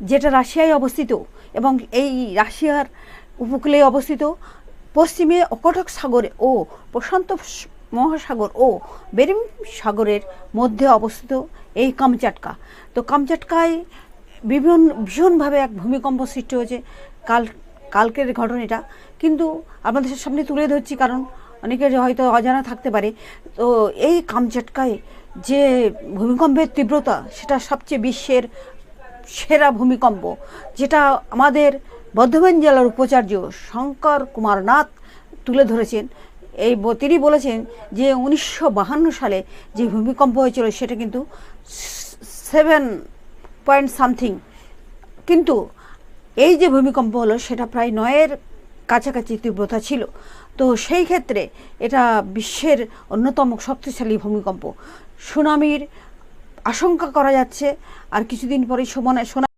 যেটা রাশিয়ায় অবস্থিত এবং এই রাশিয়ার উপকূলে অবস্থিত, পশ্চিমে অকটক সাগরে ও প্রশান্ত মহাসাগর ও বেরিং সাগরের মধ্যে অবস্থিত এই কামচাটকা। তো কামচাটকায় ভীষণভাবে এক ভূমিকম্প সৃষ্টি হয়েছে কালকের ঘটনাটা, কিন্তু আপনাদের সামনে তুলে ধরছি কারণ অনেকের হয়তো অজানা থাকতে পারে। তো এই কামচাটকায় যে ভূমিকম্পের তীব্রতা, সেটা সবচেয়ে বিশ্বের সেরা ভূমিকম্প, যেটা আমাদের বর্ধমান জেলার উপাচার্য শঙ্কর কুমার নাথ তুলে ধরেছেন। তিনি বলেছেন যে 1952 সালে যে ভূমিকম্প হয়েছিল সেটা কিন্তু 7 পয়েন্ট সামথিং, কিন্তু এই যে ভূমিকম্প হলো সেটা প্রায় 9-এর কাছাকাছি তীব্রতা ছিল। তো সেই ক্ষেত্রে এটা বিশ্বের অন্যতম শক্তিশালী ভূমিকম্প। সুনামির আশঙ্কা করা যাচ্ছে আর কিছুদিন পরে